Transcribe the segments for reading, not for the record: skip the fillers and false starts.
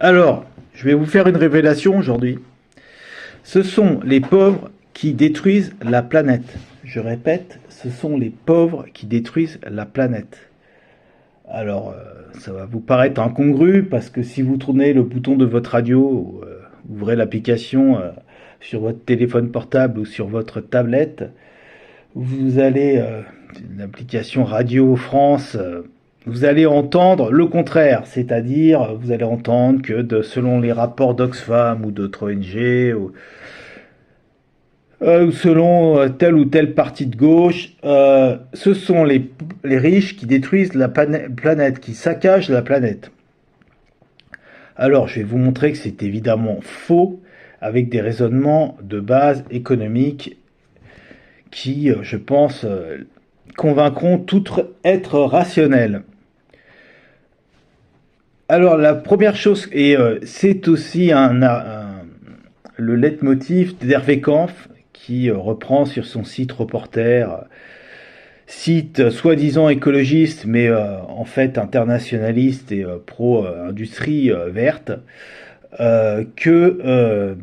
Alors, je vais vous faire une révélation aujourd'hui. Ce sont les pauvres qui détruisent la planète. Je répète, ce sont les pauvres qui détruisent la planète. Alors, ça va vous paraître incongru parce que si vous tournez le bouton de votre radio, ou, ouvrez l'application sur votre téléphone portable ou sur votre tablette, vous allez, l'application Radio France, vous allez entendre le contraire, c'est-à-dire vous allez entendre que selon les rapports d'Oxfam ou d'autres ONG, ou selon telle ou telle partie de gauche, ce sont les riches qui détruisent la planète, qui saccagent la planète. Alors je vais vous montrer que c'est évidemment faux, avec des raisonnements de base économique qui, je pense, convaincront tout être rationnel. Alors la première chose, et c'est aussi le leitmotiv d'Hervé Kampf, qui reprend sur son site Reporter, site soi-disant écologiste, mais en fait internationaliste et pro-industrie verte, que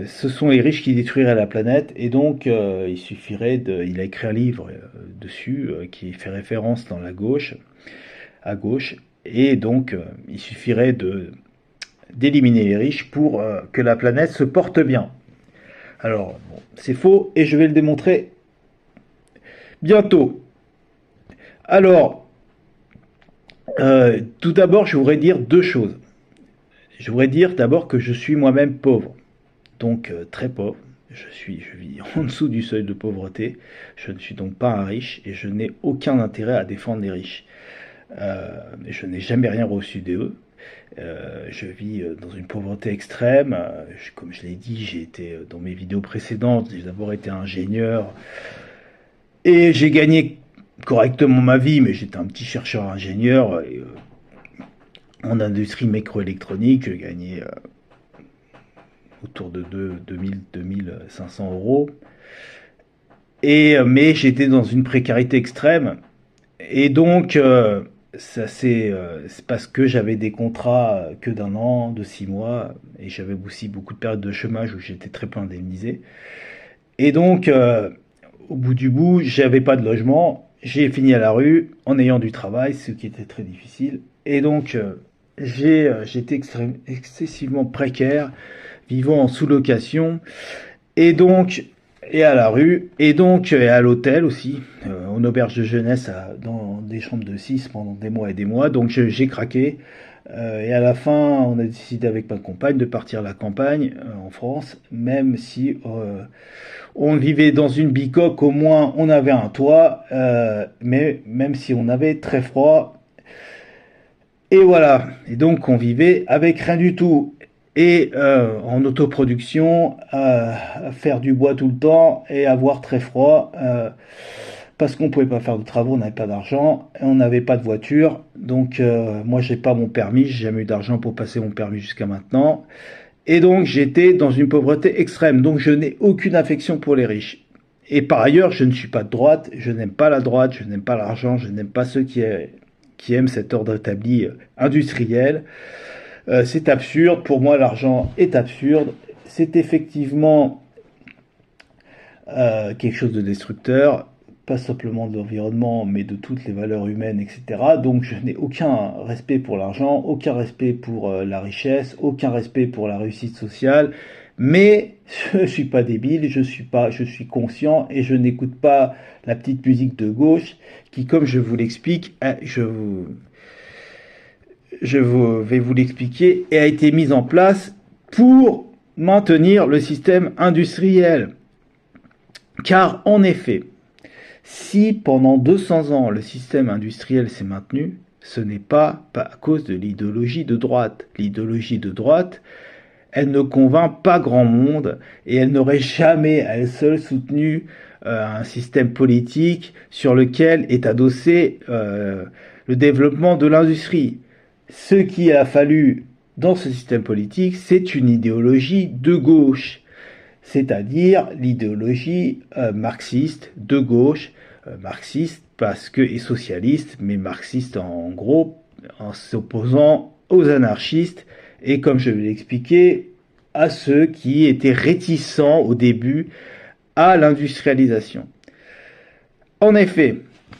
ce sont les riches qui détruiraient la planète, et donc il suffirait il a écrit un livre dessus qui fait référence dans à gauche, et donc il suffirait d'éliminer les riches pour que la planète se porte bien. Alors, bon, c'est faux et je vais le démontrer bientôt. Alors, tout d'abord, je voudrais dire deux choses. Je voudrais dire d'abord que je suis moi-même pauvre, donc très pauvre. Je vis en dessous du seuil de pauvreté. Je ne suis donc pas un riche et je n'ai aucun intérêt à défendre les riches. Je n'ai jamais rien reçu d'eux. Je vis dans une pauvreté extrême. Comme je l'ai dit, j'ai été dans mes vidéos précédentes, j'ai d'abord été ingénieur et j'ai gagné correctement ma vie, mais j'étais un petit chercheur ingénieur et, en industrie microélectronique, je gagnais autour de 2500 euros. Mais j'étais dans une précarité extrême et donc c'est parce que j'avais des contrats que d'un an, de 6 mois, et j'avais aussi beaucoup de périodes de chômage où j'étais très peu indemnisé. Et donc, au bout du bout, j'avais pas de logement, j'ai fini à la rue en ayant du travail, ce qui était très difficile. Et donc, j'étais excessivement précaire, vivant en sous-location, et donc et à la rue, et donc et à l'hôtel aussi, en auberge de jeunesse, dans des chambres de 6 pendant des mois et des mois. Donc j'ai craqué, et à la fin, on a décidé avec ma compagne de partir à la campagne, en France, même si on vivait dans une bicoque, au moins on avait un toit, mais même si on avait très froid. Et voilà, et donc on vivait avec rien du tout. Et en autoproduction, à faire du bois tout le temps et avoir très froid, parce qu'on pouvait pas faire de travaux, on n'avait pas d'argent, et on n'avait pas de voiture. Donc moi j'ai pas mon permis, j'ai jamais eu d'argent pour passer mon permis jusqu'à maintenant. Et donc j'étais dans une pauvreté extrême, donc je n'ai aucune affection pour les riches. Et par ailleurs, je ne suis pas de droite, je n'aime pas la droite, je n'aime pas l'argent, je n'aime pas ceux qui aiment cet ordre établi industriel. C'est absurde, pour moi l'argent est absurde, c'est effectivement quelque chose de destructeur, pas simplement de l'environnement, mais de toutes les valeurs humaines, etc. Donc je n'ai aucun respect pour l'argent, aucun respect pour la richesse, aucun respect pour la réussite sociale, mais je ne suis pas débile, je suis conscient et je n'écoute pas la petite musique de gauche qui, comme je vous l'explique, vais vous l'expliquer, et a été mise en place pour maintenir le système industriel. Car en effet, si pendant 200 ans le système industriel s'est maintenu, ce n'est pas à cause de l'idéologie de droite. L'idéologie de droite, elle ne convainc pas grand monde et elle n'aurait jamais à elle seule soutenu un système politique sur lequel est adossé le développement de l'industrie. Ce qu'il a fallu dans ce système politique, c'est une idéologie de gauche, c'est-à-dire l'idéologie marxiste de gauche, marxiste parce que et socialiste, mais marxiste en gros, en s'opposant aux anarchistes et comme je l'ai expliqué, à ceux qui étaient réticents au début à l'industrialisation. En effet,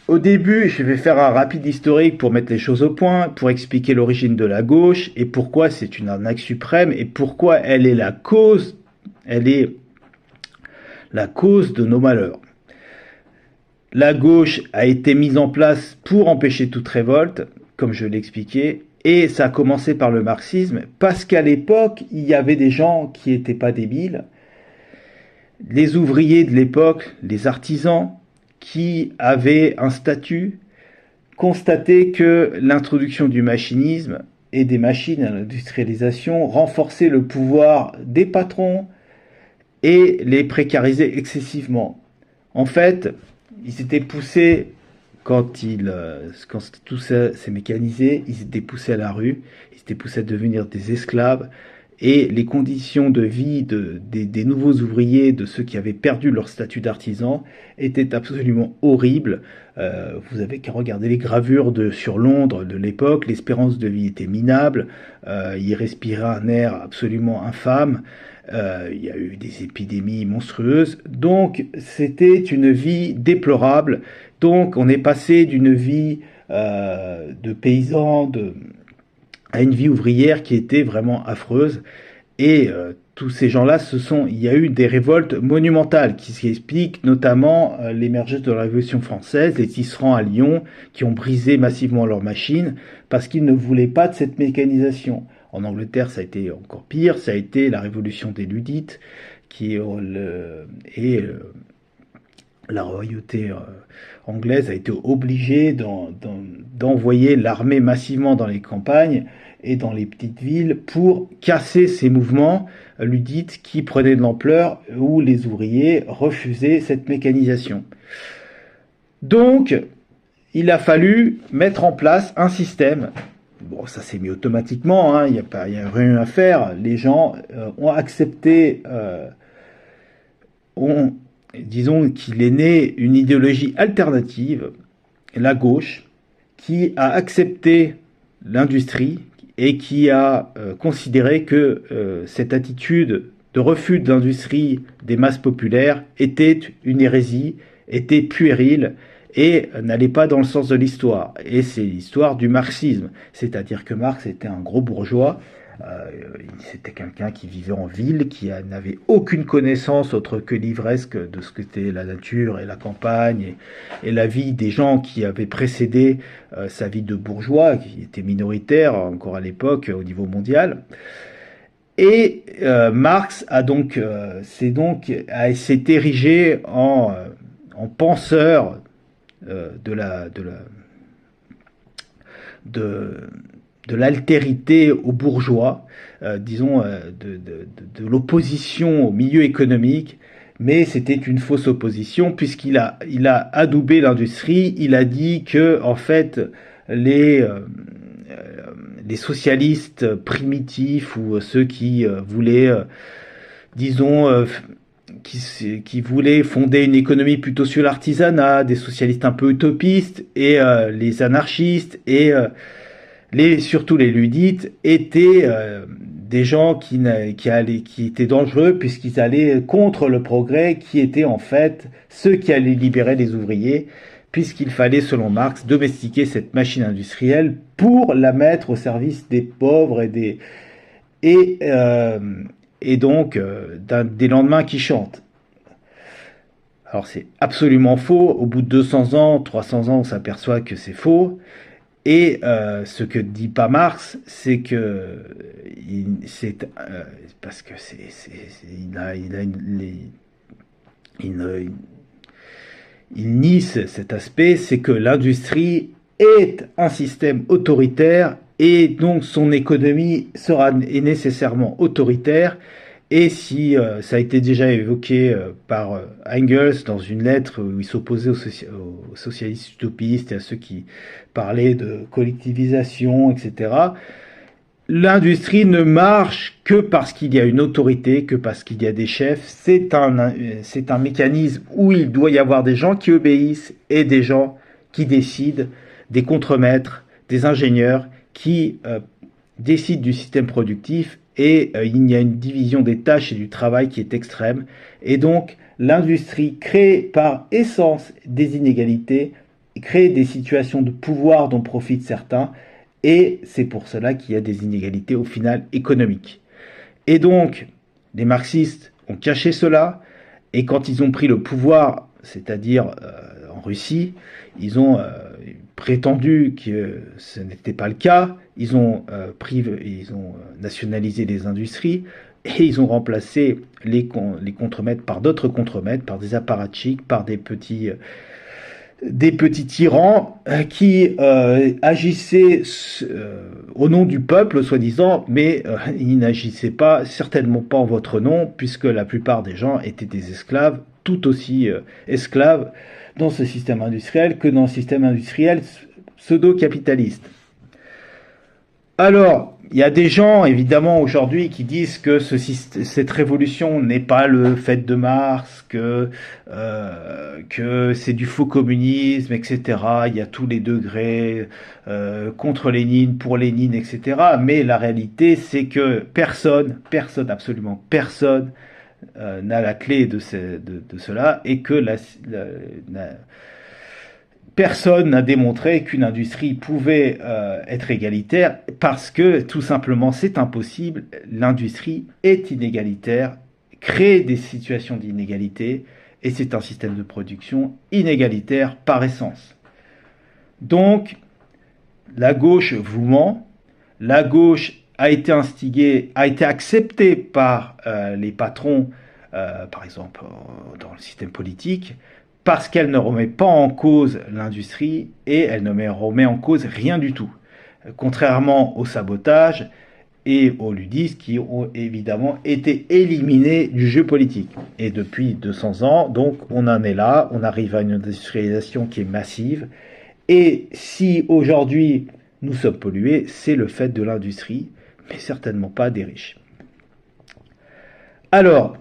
au début, je vais faire un rapide historique pour mettre les choses au point, pour expliquer l'origine de la gauche et pourquoi c'est une arnaque suprême et pourquoi elle est la cause de nos malheurs. La gauche a été mise en place pour empêcher toute révolte, comme je l'ai expliqué, et ça a commencé par le marxisme, parce qu'à l'époque, il y avait des gens qui n'étaient pas débiles, les ouvriers de l'époque, les artisans, qui avaient un statut, constataient que l'introduction du machinisme et des machines à l'industrialisation renforçait le pouvoir des patrons et les précarisait excessivement. En fait, ils étaient poussés, quand tout ça s'est mécanisé, ils étaient poussés à la rue, ils étaient poussés à devenir des esclaves, et les conditions de vie des nouveaux ouvriers, de ceux qui avaient perdu leur statut d'artisan, étaient absolument horribles. Vous avez qu'à regarder les gravures sur Londres de l'époque, l'espérance de vie était minable, ils respiraient un air absolument infâme, il y a eu des épidémies monstrueuses, donc c'était une vie déplorable. Donc on est passé d'une vie de paysan, à une vie ouvrière qui était vraiment affreuse. Et tous ces gens-là, il y a eu des révoltes monumentales qui s'expliquent notamment l'émergence de la Révolution française, les tisserands à Lyon qui ont brisé massivement leurs machines parce qu'ils ne voulaient pas de cette mécanisation. En Angleterre, ça a été encore pire, ça a été la Révolution des Ludites la royauté anglaise a été obligée d'envoyer l'armée massivement dans les campagnes et dans les petites villes pour casser ces mouvements ludites qui prenaient de l'ampleur, où les ouvriers refusaient cette mécanisation. Donc, il a fallu mettre en place un système. Bon, ça s'est mis automatiquement, hein, il n'y a rien à faire. Les gens ont accepté, disons qu'il est né une idéologie alternative, la gauche, qui a accepté l'industrie et qui a considéré que cette attitude de refus de l'industrie des masses populaires était une hérésie, était puérile et n'allait pas dans le sens de l'histoire. Et c'est l'histoire du marxisme, c'est-à-dire que Marx était un gros bourgeois. C'était quelqu'un qui vivait en ville, qui n'avait aucune connaissance autre que livresque de ce qu'était la nature et la campagne et la vie des gens qui avaient précédé sa vie de bourgeois, qui était minoritaire encore à l'époque au niveau mondial. Et Marx s'est érigé en penseur de l'altérité aux bourgeois, de l'opposition au milieu économique, mais c'était une fausse opposition puisqu'il a adoubé l'industrie. Il a dit que en fait les socialistes primitifs ou ceux qui voulaient qui voulaient fonder une économie plutôt sur l'artisanat, des socialistes un peu utopistes, et les anarchistes et surtout les ludites étaient des gens qui étaient dangereux puisqu'ils allaient contre le progrès, qui étaient en fait ceux qui allaient libérer les ouvriers, puisqu'il fallait, selon Marx, domestiquer cette machine industrielle pour la mettre au service des pauvres et donc des lendemains qui chantent. Alors c'est absolument faux. Au bout de 200 ans, 300 ans, on s'aperçoit que c'est faux. Et ce que dit pas Marx, c'est que parce que il nie cet aspect, c'est que l'industrie est un système autoritaire et donc son économie est nécessairement autoritaire. Et si ça a été déjà évoqué par Engels dans une lettre où il s'opposait aux socialistes utopistes et à ceux qui parlaient de collectivisation, etc., l'industrie ne marche que parce qu'il y a une autorité, que parce qu'il y a des chefs. C'est un mécanisme où il doit y avoir des gens qui obéissent et des gens qui décident, des contremaîtres, des ingénieurs qui décide du système productif et il y a une division des tâches et du travail qui est extrême. Et donc, l'industrie crée par essence des inégalités, crée des situations de pouvoir dont profitent certains, et c'est pour cela qu'il y a des inégalités au final économiques. Et donc, les marxistes ont caché cela, et quand ils ont pris le pouvoir, c'est-à-dire en Russie, ils ont prétendu que ce n'était pas le cas, ils ont nationalisé les industries, et ils ont remplacé les contremaîtres par d'autres contremaîtres, par des apparatchiks, par des petits tyrans qui agissaient au nom du peuple, soi-disant, mais ils n'agissaient pas, certainement pas en votre nom, puisque la plupart des gens étaient des esclaves, tout aussi esclaves dans ce système industriel que dans le système industriel pseudo-capitaliste. Alors, il y a des gens, évidemment, aujourd'hui, qui disent que cette révolution n'est pas le fait de Marx, que c'est du faux communisme, etc. Il y a tous les degrés contre Lénine, pour Lénine, etc. Mais la réalité, c'est que personne, absolument personne, n'a la clé de cela, et que personne n'a démontré qu'une industrie pouvait être égalitaire, parce que tout simplement c'est impossible. L'industrie est inégalitaire, crée des situations d'inégalité, et c'est un système de production inégalitaire par essence. Donc la gauche vous ment, la gauche a été instigée, a été acceptée par les patrons, par exemple dans le système politique, parce qu'elle ne remet pas en cause l'industrie, et elle ne remet en cause rien du tout. Contrairement au sabotage et aux ludistes qui ont évidemment été éliminés du jeu politique. Et depuis 200 ans, donc on en est là, on arrive à une industrialisation qui est massive. Et si aujourd'hui nous sommes pollués, c'est le fait de l'industrie, mais certainement pas des riches. Alors,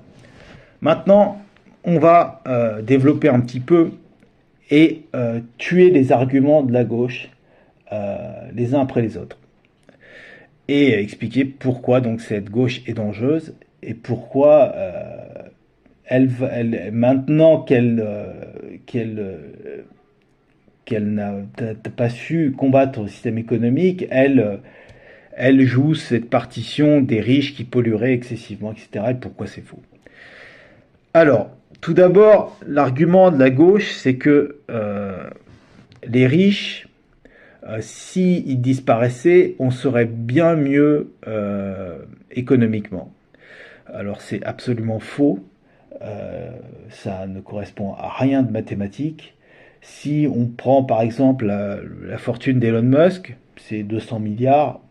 maintenant, on va développer un petit peu et tuer les arguments de la gauche les uns après les autres. Et expliquer pourquoi donc cette gauche est dangereuse, et pourquoi maintenant qu'elle n'a pas su combattre le système économique, elle joue cette partition des riches qui pollueraient excessivement, etc. Et pourquoi c'est faux. Alors, tout d'abord, l'argument de la gauche, c'est que les riches, s'ils disparaissaient, on serait bien mieux économiquement. Alors c'est absolument faux, ça ne correspond à rien de mathématique. Si on prend par exemple la fortune d'Elon Musk, c'est 200 milliards,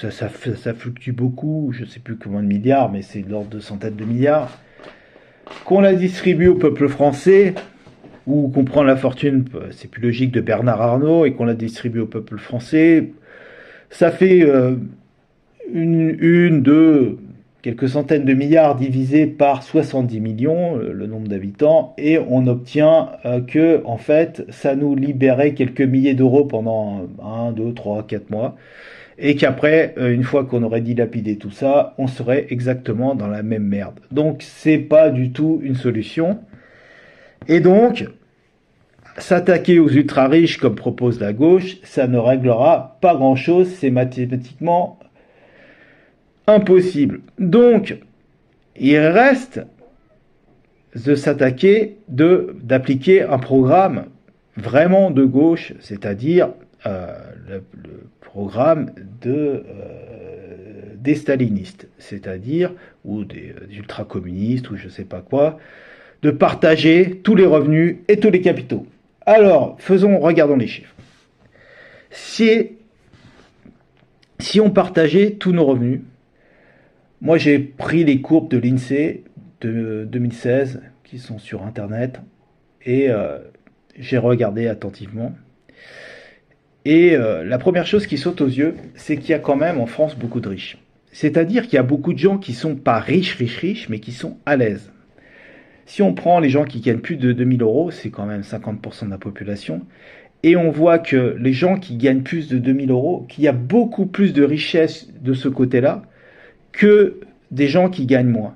ça fluctue beaucoup, je ne sais plus combien de milliards, mais c'est de l'ordre de centaines de milliards. Qu'on la distribue au peuple français, ou qu'on prend la fortune, c'est plus logique, de Bernard Arnault, et qu'on la distribue au peuple français, ça fait quelques centaines de milliards divisé par 70 millions, le nombre d'habitants, et on obtient que, en fait, ça nous libérait quelques milliers d'euros pendant 1, 2, 3, 4 mois, et qu'après, une fois qu'on aurait dilapidé tout ça, on serait exactement dans la même merde. Donc c'est pas du tout une solution. Et donc, s'attaquer aux ultra-riches comme propose la gauche, ça ne réglera pas grand-chose, c'est mathématiquement impossible. Donc, il reste de s'attaquer, d'appliquer un programme vraiment de gauche, c'est-à-dire le programme des stalinistes, c'est-à-dire, ou des ultra-communistes, ou je sais pas quoi, de partager tous les revenus et tous les capitaux. Alors, regardons les chiffres. Si on partageait tous nos revenus, moi j'ai pris les courbes de l'INSEE de 2016, qui sont sur Internet, et j'ai regardé attentivement. Et la première chose qui saute aux yeux, c'est qu'il y a quand même en France beaucoup de riches. C'est-à-dire qu'il y a beaucoup de gens qui sont pas riches, mais qui sont à l'aise. Si on prend les gens qui gagnent plus de 2000 euros, c'est quand même 50% de la population, et on voit que les gens qui gagnent plus de 2000 euros, qu'il y a beaucoup plus de richesse de ce côté-là que des gens qui gagnent moins.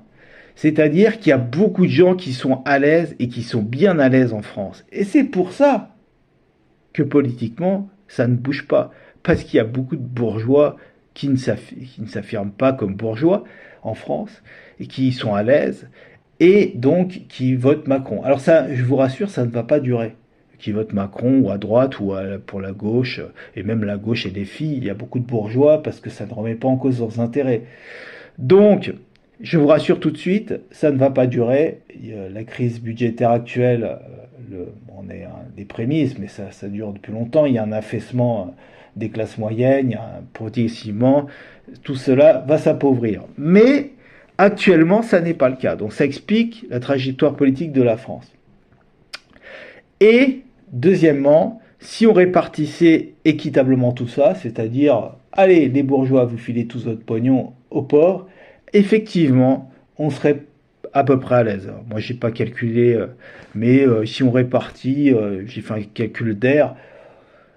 C'est-à-dire qu'il y a beaucoup de gens qui sont à l'aise et qui sont bien à l'aise en France. Et c'est pour ça que politiquement, ça ne bouge pas. Parce qu'il y a beaucoup de bourgeois qui ne s'affirment pas comme bourgeois en France et qui sont à l'aise et donc qui votent Macron. Alors ça, je vous rassure, ça ne va pas durer. Qui votent Macron ou à droite ou pour la gauche, et même la gauche et les filles, il y a beaucoup de bourgeois parce que ça ne remet pas en cause leurs intérêts. Donc, je vous rassure tout de suite, ça ne va pas durer. La crise budgétaire actuelle, on est à des prémices, mais ça dure depuis longtemps. Il y a un affaissement des classes moyennes, il y a progressivement, tout cela va s'appauvrir. Mais actuellement, ça n'est pas le cas. Donc ça explique la trajectoire politique de la France. Et deuxièmement, si on répartissait équitablement tout ça, c'est-à-dire, allez, les bourgeois, vous filez tous votre pognon aux pauvres, effectivement, on serait à peu près à l'aise. Alors, moi, j'ai pas calculé, mais si on répartit, j'ai fait un calcul d'air,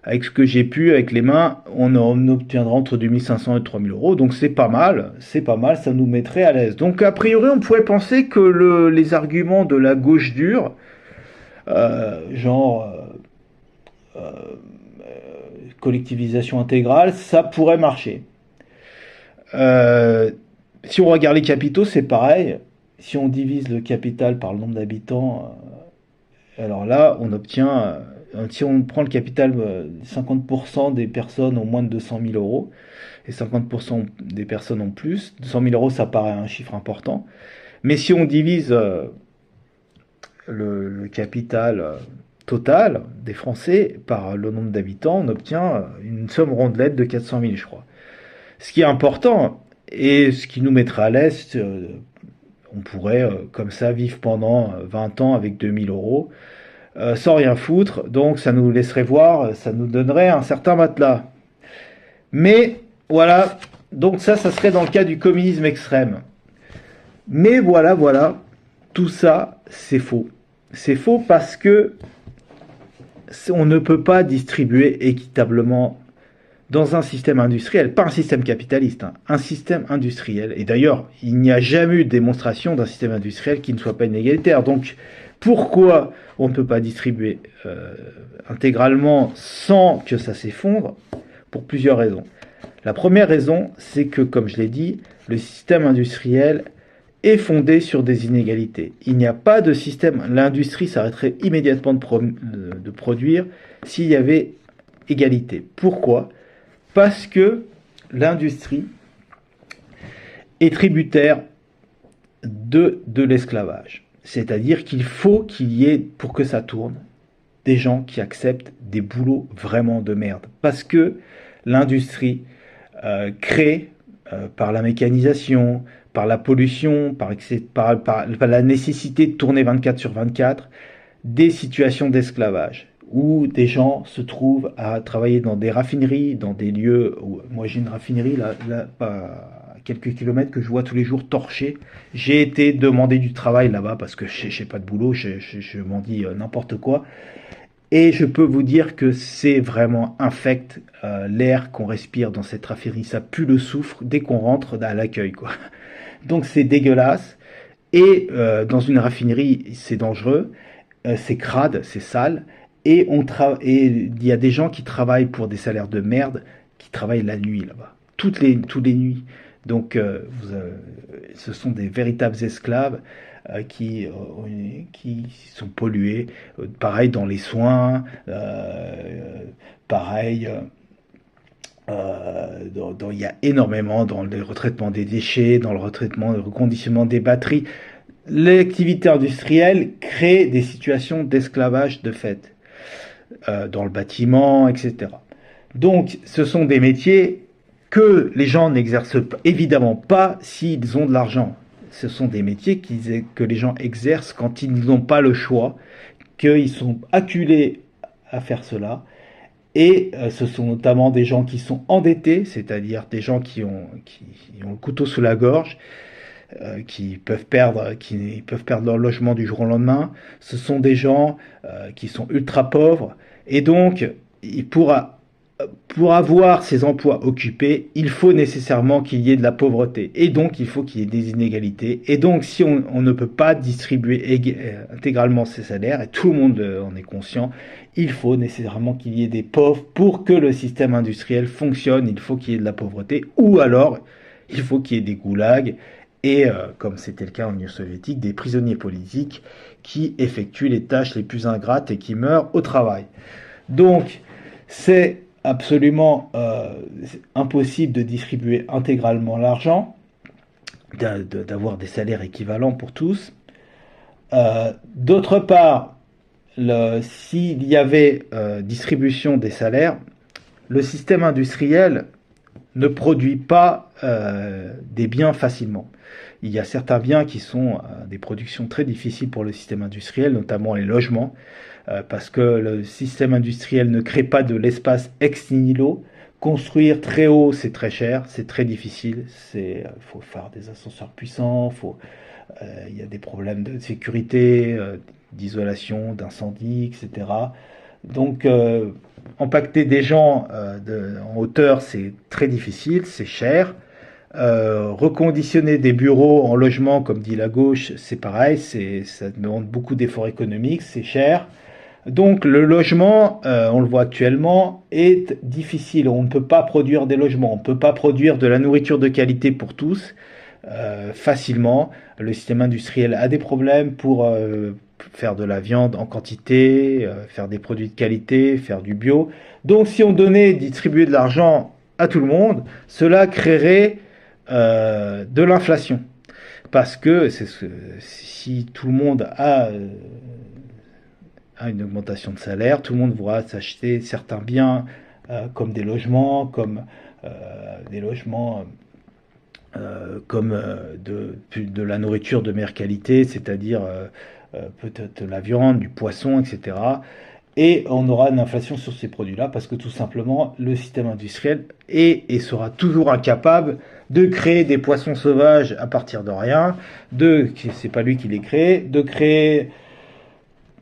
avec ce que j'ai pu, avec les mains, on obtiendra entre 2500 et 3000 euros. Donc c'est pas mal, ça nous mettrait à l'aise. Donc a priori, on pourrait penser que les arguments de la gauche dure, genre collectivisation intégrale, ça pourrait marcher. Si on regarde les capitaux, c'est pareil. Si on divise le capital par le nombre d'habitants, alors là, on obtient, si on prend le capital, 50% des personnes ont moins de 200 000 euros et 50% des personnes ont plus. 200 000 euros, ça paraît un chiffre important. Mais si on divise le capital total des Français par le nombre d'habitants, on obtient une somme rondelette de 400 000, je crois. Ce qui est important et ce qui nous mettra à l'aise, on pourrait comme ça vivre pendant 20 ans avec 2000 euros sans rien foutre, donc ça nous laisserait voir, ça nous donnerait un certain matelas. Mais voilà, donc ça serait dans le cas du communisme extrême. Mais voilà, tout ça, c'est faux. C'est faux parce que on ne peut pas distribuer équitablement dans un système industriel, pas un système capitaliste, hein, un système industriel. Et d'ailleurs, il n'y a jamais eu de démonstration d'un système industriel qui ne soit pas inégalitaire. Donc, pourquoi on ne peut pas distribuer intégralement sans que ça s'effondre? Pour plusieurs raisons. La première raison, c'est que, comme je l'ai dit, le système industriel est fondé sur des inégalités. Il n'y a pas de système, l'industrie s'arrêterait immédiatement de produire s'il y avait égalité. Pourquoi? Parce que l'industrie est tributaire de l'esclavage. C'est-à-dire qu'il faut qu'il y ait, pour que ça tourne, des gens qui acceptent des boulots vraiment de merde. Parce que l'industrie crée, par la mécanisation, par la pollution, par la nécessité de tourner 24 sur 24, des situations d'esclavage, où des gens se trouvent à travailler dans des raffineries, dans des lieux où, moi j'ai une raffinerie là à quelques kilomètres que je vois tous les jours torcher. J'ai été demander du travail là-bas parce que je n'ai pas de boulot, je m'en dis n'importe quoi. Et je peux vous dire que c'est vraiment infect, l'air qu'on respire dans cette raffinerie, ça pue le soufre dès qu'on rentre à l'accueil, quoi. Donc c'est dégueulasse. Et dans une raffinerie, c'est dangereux, c'est crade, c'est sale. Et il y a des gens qui travaillent pour des salaires de merde, qui travaillent la nuit là-bas, toutes les nuits. Donc ce sont des véritables esclaves qui sont pollués. Pareil dans les soins, pareil. Il y a énormément dans le retraitement des déchets, dans le reconditionnement des batteries. L'activité industrielle crée des situations d'esclavage de fait, dans le bâtiment, etc. Donc, ce sont des métiers que les gens n'exercent évidemment pas s'ils ont de l'argent. Ce sont des métiers que les gens exercent quand ils n'ont pas le choix, qu'ils sont acculés à faire cela. Et ce sont notamment des gens qui sont endettés, c'est-à-dire des gens qui ont le couteau sous la gorge, qui peuvent perdre leur logement du jour au lendemain. Ce sont des gens qui sont ultra pauvres. Et donc, il pourra pour avoir ces emplois occupés, il faut nécessairement qu'il y ait de la pauvreté. Et donc, il faut qu'il y ait des inégalités. Et donc, si on ne peut pas distribuer intégralement ces salaires, et tout le monde en est conscient, il faut nécessairement qu'il y ait des pauvres pour que le système industriel fonctionne. Il faut qu'il y ait de la pauvreté. Ou alors, il faut qu'il y ait des goulags. Et comme c'était le cas en Union soviétique, des prisonniers politiques qui effectuent les tâches les plus ingrates et qui meurent au travail. Donc, c'est absolument impossible de distribuer intégralement l'argent, d'avoir des salaires équivalents pour tous. D'autre part, s'il y avait distribution des salaires, le système industriel ne produit pas des biens facilement. Il y a certains biens qui sont des productions très difficiles pour le système industriel, notamment les logements, parce que le système industriel ne crée pas de l'espace ex nihilo. Construire très haut, c'est très cher, c'est très difficile. Faut faire des ascenseurs puissants, il y a des problèmes de sécurité, d'isolation, d'incendie, etc. Donc, impacter des gens en hauteur, c'est très difficile, c'est cher. Reconditionner des bureaux en logement, comme dit la gauche, c'est pareil, ça demande beaucoup d'efforts économiques, c'est cher. Donc le logement, on le voit actuellement, est difficile. On ne peut pas produire des logements, on ne peut pas produire de la nourriture de qualité pour tous facilement. Le système industriel a des problèmes pour faire de la viande en quantité, faire des produits de qualité, faire du bio. Donc si on donnait, distribuer de l'argent à tout le monde, cela créerait de l'inflation. Parce que si tout le monde a une augmentation de salaire, tout le monde pourra s'acheter certains biens comme des logements, comme de la nourriture de meilleure qualité, c'est-à-dire peut-être de la viande, du poisson, etc. Et on aura une inflation sur ces produits-là parce que tout simplement le système industriel est et sera toujours incapable de créer des poissons sauvages à partir de rien, c'est pas lui qui les crée, de créer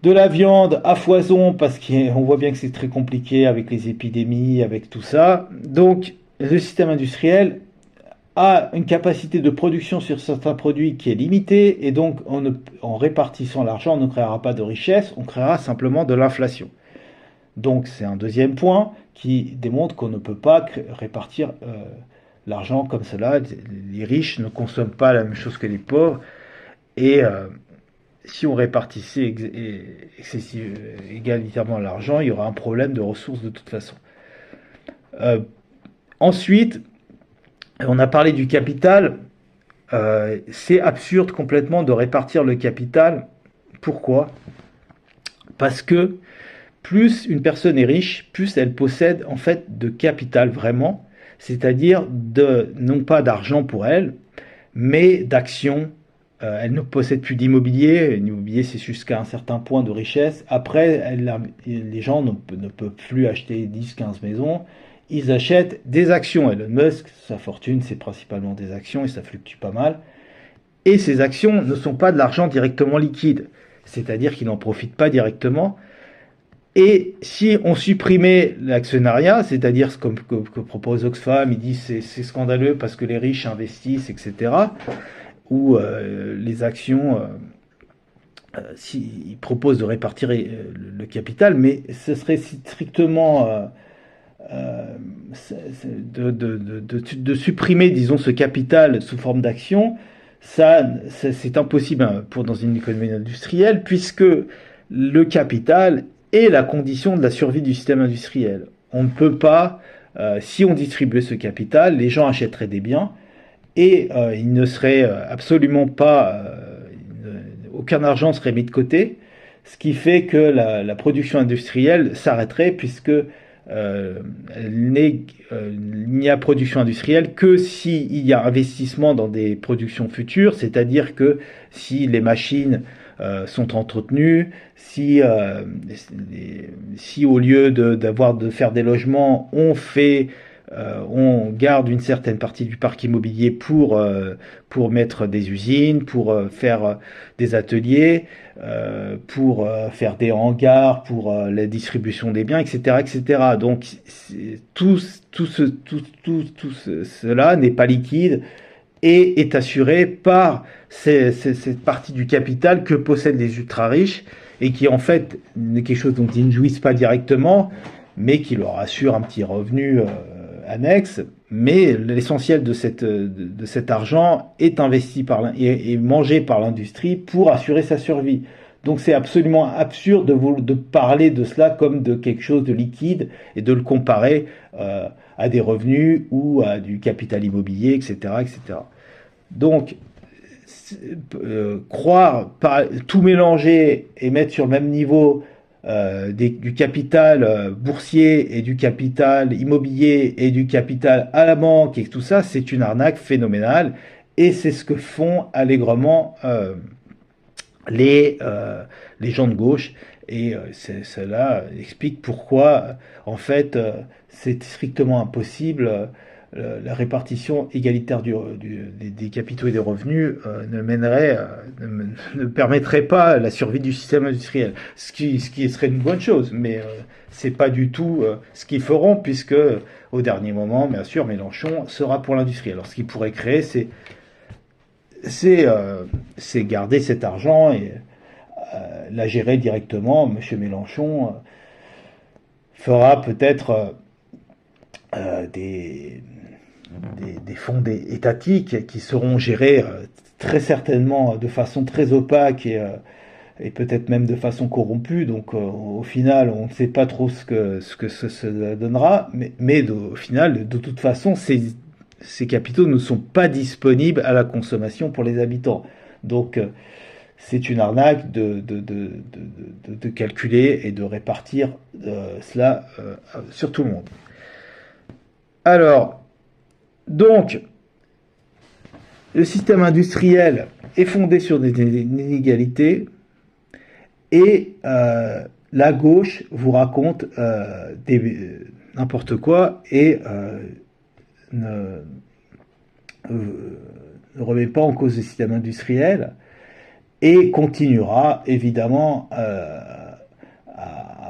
de la viande à foison parce qu'on voit bien que c'est très compliqué avec les épidémies, avec tout ça. Donc le système industriel a une capacité de production sur certains produits qui est limitée et donc en répartissant l'argent, on ne créera pas de richesse, on créera simplement de l'inflation. Donc c'est un deuxième point qui démontre qu'on ne peut pas répartir l'argent comme cela. Les riches ne consomment pas la même chose que les pauvres et si on répartissait égalitairement l'argent, il y aura un problème de ressources de toute façon. Ensuite, on a parlé du capital. C'est absurde complètement de répartir le capital. Pourquoi? Parce que plus une personne est riche, plus elle possède en fait de capital vraiment, c'est-à-dire non pas d'argent pour elle, mais d'actions. Elle ne possède plus d'immobilier. L'immobilier, c'est jusqu'à un certain point de richesse. Après, les gens ne peuvent plus acheter 10-15 maisons. Ils achètent des actions. Elon Musk, sa fortune, c'est principalement des actions et ça fluctue pas mal. Et ces actions ne sont pas de l'argent directement liquide. C'est-à-dire qu'il n'en profite pas directement. Et si on supprimait l'actionnariat, c'est-à-dire comme que propose Oxfam, il dit c'est scandaleux parce que les riches investissent, etc., ou les actions, ils proposent de répartir le capital, mais ce serait strictement de supprimer, disons, ce capital sous forme d'action. C'est impossible dans une économie industrielle, puisque le capital est la condition de la survie du système industriel. On ne peut pas, si on distribuait ce capital, les gens achèteraient des biens, et il ne serait absolument pas, aucun argent serait mis de côté, ce qui fait que la production industrielle s'arrêterait puisque il n'y a production industrielle que s'il y a investissement dans des productions futures, c'est-à-dire que si les machines sont entretenues, si au lieu de faire des logements, on fait on garde une certaine partie du parc immobilier pour mettre des usines, pour faire des ateliers, pour faire des hangars, pour la distribution des biens, etc., etc. Donc cela n'est pas liquide et est assuré par cette partie du capital que possèdent les ultra-riches et qui en fait n'est quelque chose dont ils ne jouissent pas directement, mais qui leur assure un petit revenu annexe. Mais l'essentiel de cet argent est investi et mangé par l'industrie pour assurer sa survie. Donc c'est absolument absurde de parler de cela comme de quelque chose de liquide et de le comparer à des revenus ou à du capital immobilier, etc., etc. Donc, tout mélanger et mettre sur le même niveau du capital boursier et du capital immobilier et du capital à la banque et tout ça, c'est une arnaque phénoménale. Et c'est ce que font allègrement les gens de gauche. Et cela explique pourquoi, en fait, c'est strictement impossible. La répartition égalitaire des capitaux et des revenus ne permettrait pas la survie du système industriel, ce qui serait une bonne chose, mais c'est pas du tout ce qu'ils feront, puisque au dernier moment, bien sûr, Mélenchon sera pour l'industrie. Alors ce qu'il pourrait créer, c'est garder cet argent et la gérer directement. Monsieur Mélenchon fera peut-être des fonds étatiques qui seront gérés très certainement de façon très opaque et peut-être même de façon corrompue. Donc au final, on ne sait pas trop ce que ça donnera, mais au final, de toute façon, ces capitaux ne sont pas disponibles à la consommation pour les habitants. Donc c'est une arnaque de calculer et de répartir cela sur tout le monde. Alors, donc, le système industriel est fondé sur des inégalités et la gauche vous raconte n'importe quoi et ne remet pas en cause le système industriel et continuera évidemment à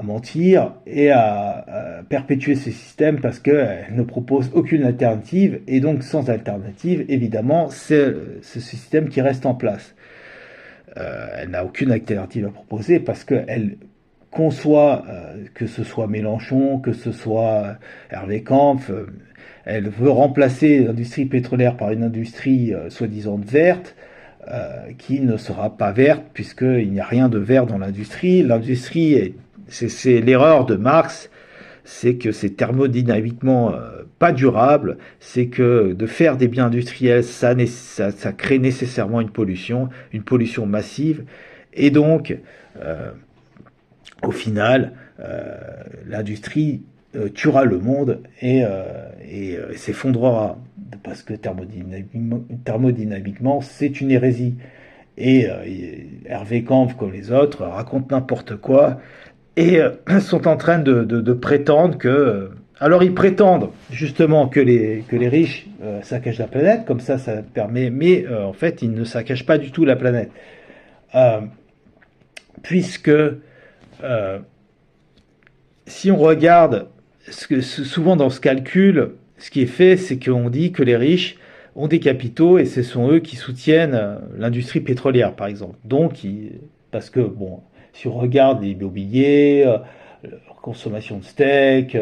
mentir et à perpétuer ce système parce qu'elle ne propose aucune alternative et donc sans alternative évidemment c'est ce système qui reste en place. Elle n'a aucune alternative à proposer parce qu'elle conçoit que ce soit Mélenchon, que ce soit Hervé Kampf, elle veut remplacer l'industrie pétrolière par une industrie soi-disant verte, qui ne sera pas verte puisqu'il n'y a rien de vert dans l'industrie. L'industrie, c'est l'erreur de Marx, c'est que c'est thermodynamiquement pas durable, c'est que de faire des biens industriels, ça crée nécessairement une pollution massive, et donc au final, l'industrie tuera le monde et s'effondrera parce que thermodynamiquement c'est une hérésie. Et Hervé Kampf, comme les autres, racontent n'importe quoi et sont en train de prétendre que... alors ils prétendent justement que les riches saccagent la planète, comme ça permet... mais en fait ils ne saccagent pas du tout la planète. Puisque si on regarde souvent dans ce calcul, ce qui est fait, c'est qu'on dit que les riches ont des capitaux et ce sont eux qui soutiennent l'industrie pétrolière, par exemple. Donc, parce que, bon, si on regarde l'immobilier, leur consommation de steak,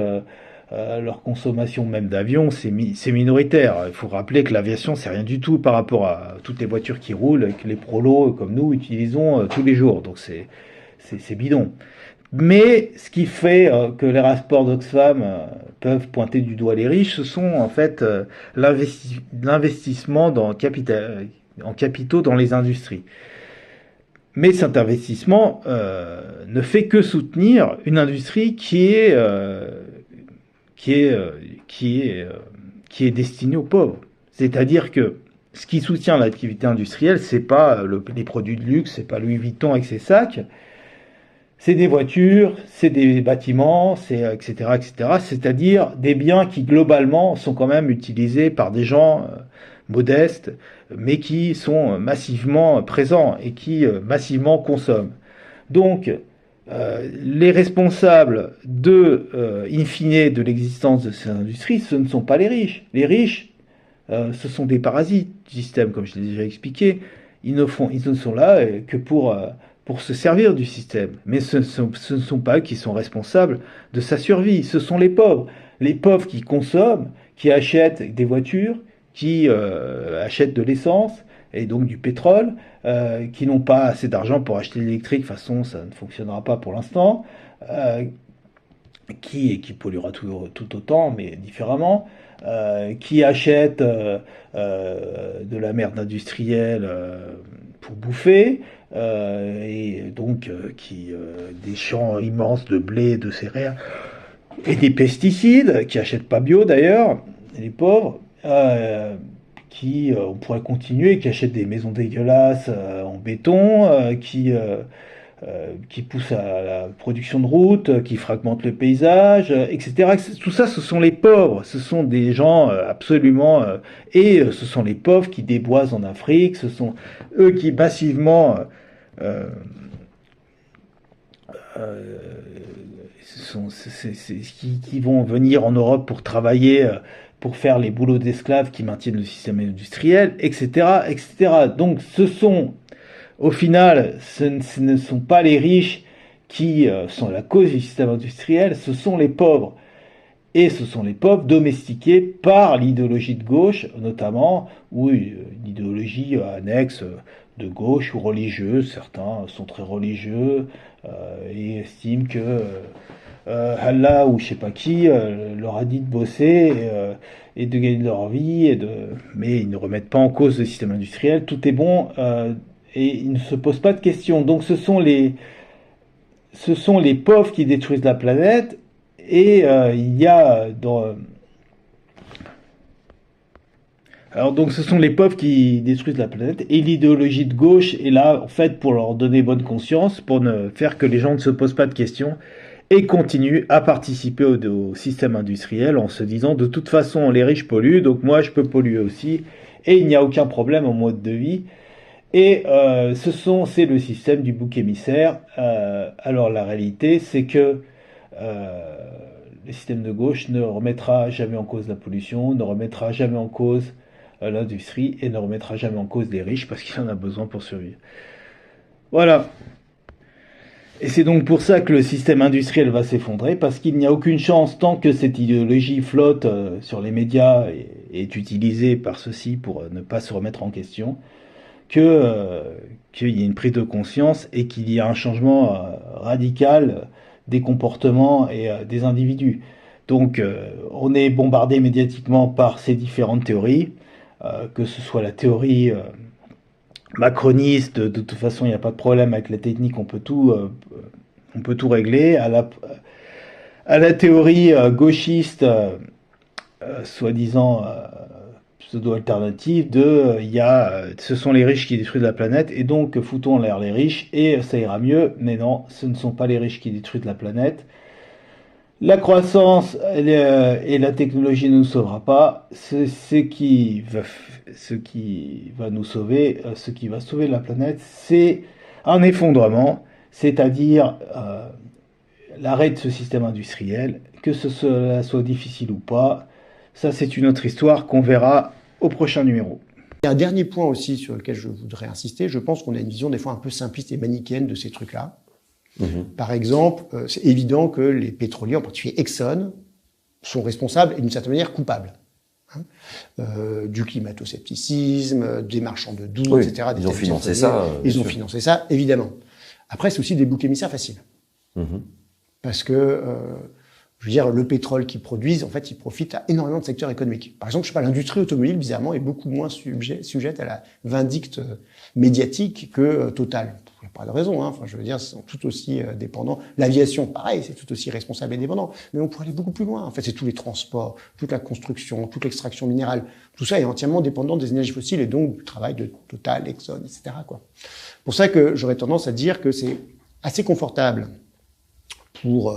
leur consommation même d'avion, c'est minoritaire. Il faut rappeler que l'aviation, c'est rien du tout par rapport à toutes les voitures qui roulent, que les prolos comme nous utilisons tous les jours. Donc, c'est bidon. Mais ce qui fait que les rapports d'Oxfam peuvent pointer du doigt les riches, ce sont en fait l'investissement en capitaux dans les industries. Mais cet investissement ne fait que soutenir une industrie qui est destinée aux pauvres. C'est-à-dire que ce qui soutient l'activité industrielle, c'est pas les produits de luxe, c'est pas Louis Vuitton avec ses sacs. c'est des voitures, c'est des bâtiments, c'est etc., etc. C'est-à-dire des biens qui globalement sont quand même utilisés par des gens modestes, mais qui sont massivement présents et qui massivement consomment. Donc, les responsables in fine, de l'existence de ces industries, ce ne sont pas les riches. Les riches, ce sont des parasites du système, comme je l'ai déjà expliqué. Ils ne sont là que pour se servir du système. Mais ce ne sont pas eux qui sont responsables de sa survie. Ce sont les pauvres. Les pauvres qui consomment, qui achètent des voitures, qui achètent de l'essence et donc du pétrole, qui n'ont pas assez d'argent pour acheter l'électrique. De toute façon, ça ne fonctionnera pas pour l'instant. Qui polluera tout autant, mais différemment, qui achètent de la merde industrielle pour bouffer, et donc des champs immenses de blé, de céréales, et des pesticides, qui achètent pas bio d'ailleurs, les pauvres, on pourrait continuer, qui achètent des maisons dégueulasses en béton, qui poussent à la production de routes, qui fragmentent le paysage, etc. Tout ça, ce sont les pauvres, ce sont des gens absolument... et ce sont les pauvres qui déboisent en Afrique, ce sont eux qui massivement... qui vont venir en Europe pour travailler, pour faire les boulots d'esclaves qui maintiennent le système industriel, etc., etc. Donc ce sont... Au final, ce ne sont pas les riches qui sont la cause du système industriel, ce sont les pauvres. Et ce sont les pauvres domestiqués par l'idéologie de gauche, notamment, ou une idéologie annexe de gauche ou religieuse. Certains sont très religieux et estiment que Allah ou je sais pas qui leur a dit de bosser et de gagner leur vie, mais ils ne remettent pas en cause le système industriel. Tout est bon. Et ils ne se posent pas de questions. Donc ce sont les pauvres qui détruisent la planète. Et il y a alors donc ce sont les pauvres qui détruisent la planète. Et l'idéologie de gauche est là en fait pour leur donner bonne conscience, pour ne faire que les gens ne se posent pas de questions et continuent à participer au système industriel en se disant de toute façon les riches polluent, donc moi je peux polluer aussi. Et il n'y a aucun problème en mode de vie. Et c'est le système du bouc émissaire. Alors la réalité, c'est que le système de gauche ne remettra jamais en cause la pollution, ne remettra jamais en cause l'industrie et ne remettra jamais en cause les riches parce qu'il en a besoin pour survivre. Voilà. Et c'est donc pour ça que le système industriel va s'effondrer, parce qu'il n'y a aucune chance, tant que cette idéologie flotte sur les médias et est utilisée par ceux-ci pour ne pas se remettre en question, qu'il y ait une prise de conscience et qu'il y ait un changement radical des comportements et des individus. Donc on est bombardé médiatiquement par ces différentes théories, que ce soit la théorie macroniste, de toute façon il n'y a pas de problème avec la technique, on peut tout régler, à la théorie gauchiste, soi-disant pseudo-alternative ce sont les riches qui détruisent la planète et donc foutons en l'air les riches et ça ira mieux. Mais non, ce ne sont pas les riches qui détruisent la planète. La croissance et la technologie ne nous sauvera pas. Ce qui va nous sauver, ce qui va sauver la planète, c'est un effondrement, c'est-à-dire l'arrêt de ce système industriel, que cela soit difficile ou pas. Ça, c'est une autre histoire qu'on verra au prochain numéro. Il y a un dernier point aussi sur lequel je voudrais insister. Je pense qu'on a une vision des fois un peu simpliste et manichéenne de ces trucs-là. Par exemple, c'est évident que les pétroliers, en particulier Exxon, sont responsables et d'une certaine manière coupables. Du climato-scepticisme, des marchands de doute, oui, etc. Ils ont financé ça. Ils ont financé ça, évidemment. Après, c'est aussi des boucs émissaires faciles. Parce que, je veux dire, le pétrole qu'ils produisent, en fait, ils profitent à énormément de secteurs économiques. Par exemple, je sais pas, l'industrie automobile, bizarrement, est beaucoup moins sujette à la vindicte médiatique que Total. Il n'y a pas de raison, hein. Enfin, je veux dire, ils sont tout aussi dépendants. L'aviation, pareil, c'est tout aussi responsable et dépendant. Mais on pourrait aller beaucoup plus loin. En fait, c'est tous les transports, toute la construction, toute l'extraction minérale. Tout ça est entièrement dépendant des énergies fossiles et donc du travail de Total, Exxon, etc., quoi. Pour ça que j'aurais tendance à dire que c'est assez confortable pour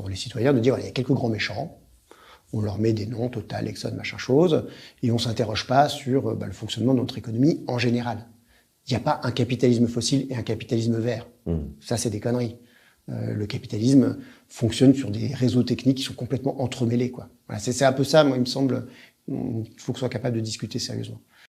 les citoyens de dire, voilà, il y a quelques grands méchants, on leur met des noms, Total, Exxon, machin chose, et on s'interroge pas sur le fonctionnement de notre économie en général. Il n'y a pas un capitalisme fossile et un capitalisme vert. Ça, c'est des conneries. Le capitalisme fonctionne sur des réseaux techniques qui sont complètement entremêlés, quoi. Voilà, c'est un peu ça, moi, il me semble, qu'il faut qu'on soit capable de discuter sérieusement.